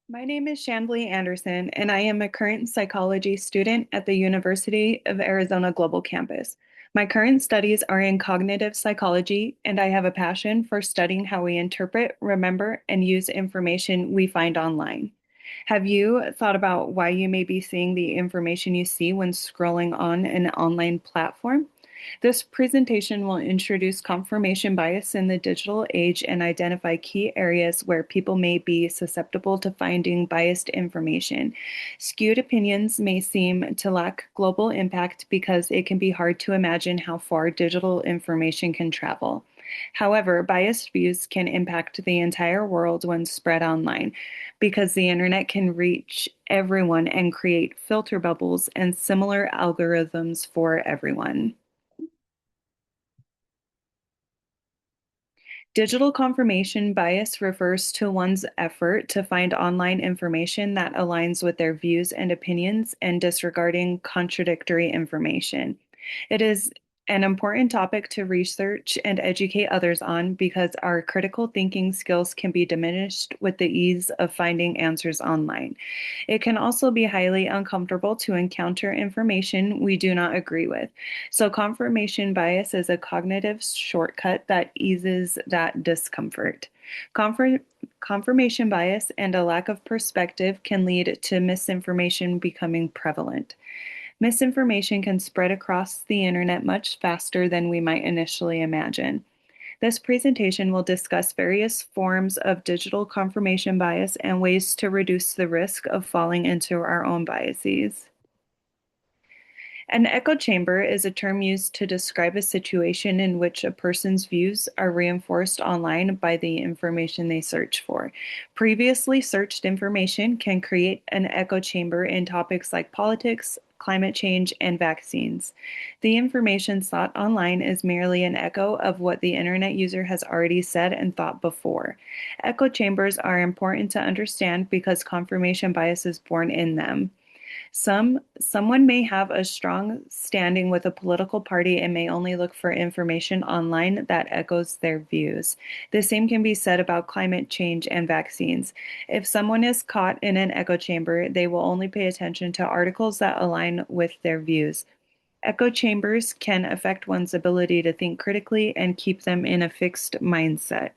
My name is Shanley Anderson, and I am a current psychology student at the University of Arizona Global Campus. My current studies are in cognitive psychology, and I have a passion for studying how we interpret, remember, and use information we find online. Have you thought about why you may be seeing the information you see when scrolling on an online platform? This presentation will introduce confirmation bias in the digital age and identify key areas where people may be susceptible to finding biased information. Skewed opinions may seem to lack global impact because it can be hard to imagine how far digital information can travel. However, biased views can impact the entire world when spread online because the internet can reach everyone and create filter bubbles and similar algorithms for everyone. Digital confirmation bias refers to one's effort to find online information that aligns with their views and opinions and disregarding contradictory information. It is an important topic to research and educate others on because our critical thinking skills can be diminished with the ease of finding answers online. It can also be highly uncomfortable to encounter information we do not agree with. So, confirmation bias is a cognitive shortcut that eases that discomfort. Confir- Confirmation bias and a lack of perspective can lead to misinformation becoming prevalent. Misinformation can spread across the internet much faster than we might initially imagine. This presentation will discuss various forms of digital confirmation bias and ways to reduce the risk of falling into our own biases. An echo chamber is a term used to describe a situation in which a person's views are reinforced online by the information they search for. Previously searched information can create an echo chamber in topics like politics, climate change, and vaccines. The information sought online is merely an echo of what the internet user has already said and thought before. Echo chambers are important to understand because confirmation bias is born in them. Someone may have a strong standing with a political party and may only look for information online that echoes their views. The same can be said about climate change and vaccines. If someone is caught in an echo chamber, they will only pay attention to articles that align with their views. Echo chambers can affect one's ability to think critically and keep them in a fixed mindset.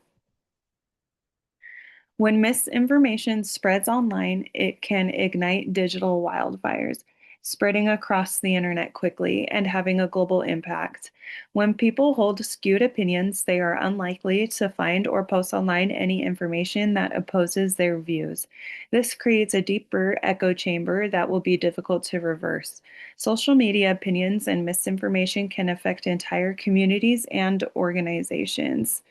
When misinformation spreads online, it can ignite digital wildfires, spreading across the internet quickly and having a global impact. When people hold skewed opinions, they are unlikely to find or post online any information that opposes their views. This creates a deeper echo chamber that will be difficult to reverse. Social media opinions and misinformation can affect entire communities and organizations.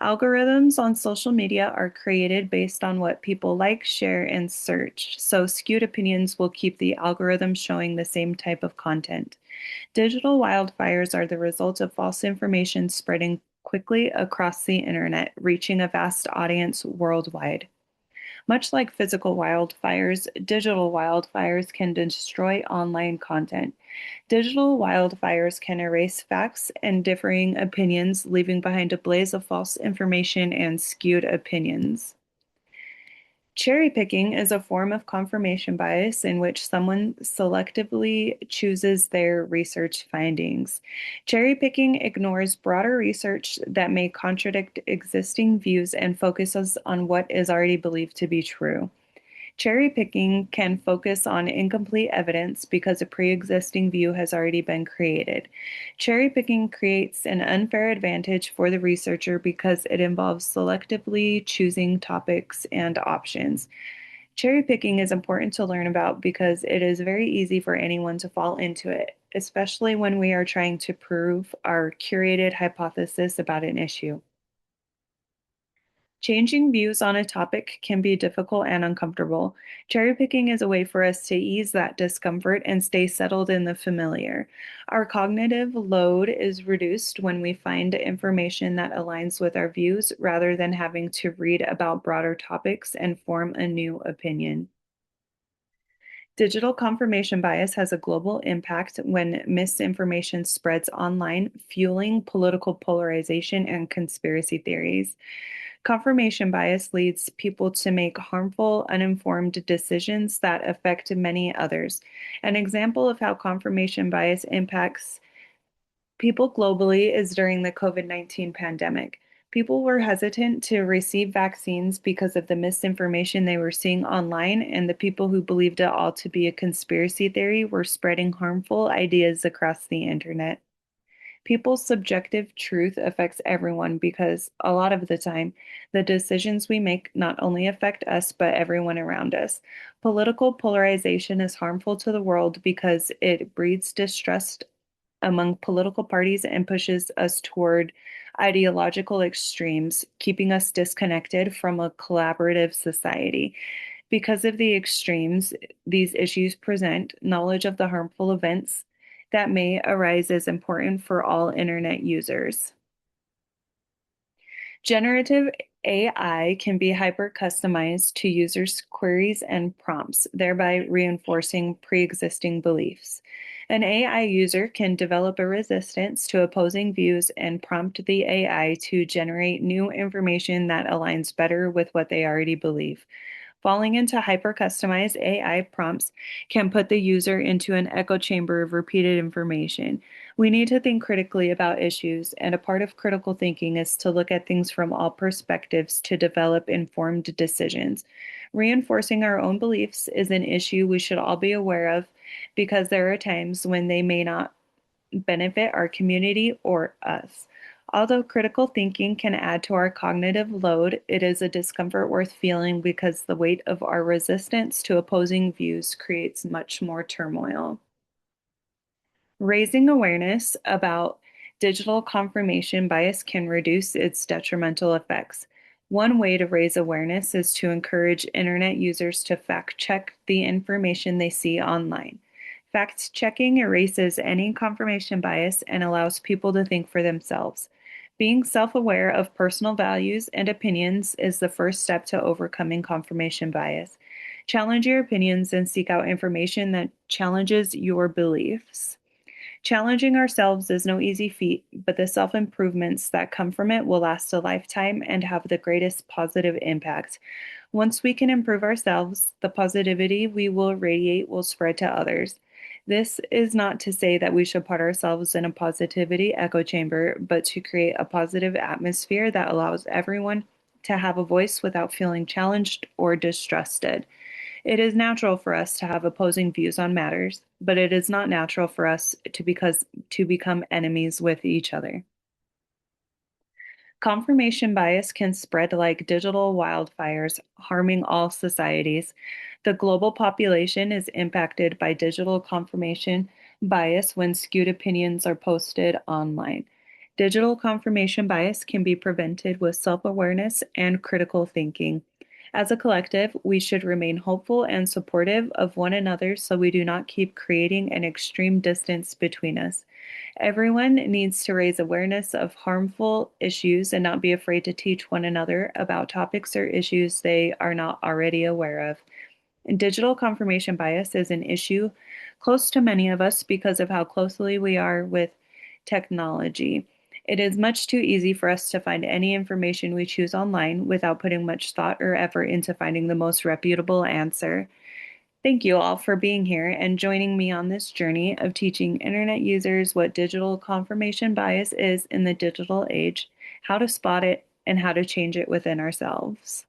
Algorithms on social media are created based on what people like, share, and search. So skewed opinions will keep the algorithm showing the same type of content. Digital wildfires are the result of false information spreading quickly across the internet, reaching a vast audience worldwide. Much like physical wildfires, digital wildfires can destroy online content. Digital wildfires can erase facts and differing opinions, leaving behind a blaze of false information and skewed opinions. Cherry picking is a form of confirmation bias in which someone selectively chooses their research findings. Cherry picking ignores broader research that may contradict existing views and focuses on what is already believed to be true. Cherry picking can focus on incomplete evidence because a pre-existing view has already been created. Cherry picking creates an unfair advantage for the researcher because it involves selectively choosing topics and options. Cherry picking is important to learn about because it is very easy for anyone to fall into it, especially when we are trying to prove our curated hypothesis about an issue. Changing views on a topic can be difficult and uncomfortable. Cherry picking is a way for us to ease that discomfort and stay settled in the familiar. Our cognitive load is reduced when we find information that aligns with our views rather than having to read about broader topics and form a new opinion. Digital confirmation bias has a global impact when misinformation spreads online, fueling political polarization and conspiracy theories. Confirmation bias leads people to make harmful, uninformed decisions that affect many others. An example of how confirmation bias impacts people globally is during the COVID-19 pandemic. People were hesitant to receive vaccines because of the misinformation they were seeing online, and the people who believed it all to be a conspiracy theory were spreading harmful ideas across the internet. People's subjective truth affects everyone because a lot of the time, the decisions we make not only affect us, but everyone around us. Political polarization is harmful to the world because it breeds distrust among political parties and pushes us toward ideological extremes, keeping us disconnected from a collaborative society. Because of the extremes these issues present, knowledge of the harmful events that may arise is important for all internet users. Generative AI can be hyper customized to users' queries and prompts, thereby reinforcing pre existing beliefs. An AI user can develop a resistance to opposing views and prompt the AI to generate new information that aligns better with what they already believe. Falling into hyper-customized AI prompts can put the user into an echo chamber of repeated information. We need to think critically about issues, and a part of critical thinking is to look at things from all perspectives to develop informed decisions. Reinforcing our own beliefs is an issue we should all be aware of because there are times when they may not benefit our community or us. Although critical thinking can add to our cognitive load, it is a discomfort worth feeling because the weight of our resistance to opposing views creates much more turmoil. Raising awareness about digital confirmation bias can reduce its detrimental effects. One way to raise awareness is to encourage internet users to fact check the information they see online. Fact checking erases any confirmation bias and allows people to think for themselves. Being self aware of personal values and opinions is the first step to overcoming confirmation bias. Challenge your opinions and seek out information that challenges your beliefs. Challenging ourselves is no easy feat, but the self improvements that come from it will last a lifetime and have the greatest positive impact. Once we can improve ourselves, the positivity we will radiate will spread to others. This is not to say that we should put ourselves in a positivity echo chamber, but to create a positive atmosphere that allows everyone to have a voice without feeling challenged or distrusted. It is natural for us to have opposing views on matters, but it is not natural for us to become enemies with each other. Confirmation bias can spread like digital wildfires, harming all societies. The global population is impacted by digital confirmation bias when skewed opinions are posted online. Digital confirmation bias can be prevented with self awareness and critical thinking. As a collective, we should remain hopeful and supportive of one another so we do not keep creating an extreme distance between us. Everyone needs to raise awareness of harmful issues and not be afraid to teach one another about topics or issues they are not already aware of. Digital confirmation bias is an issue close to many of us because of how closely we are with technology. It is much too easy for us to find any information we choose online without putting much thought or effort into finding the most reputable answer. Thank you all for being here and joining me on this journey of teaching internet users what digital confirmation bias is in the digital age, how to spot it, and how to change it within ourselves.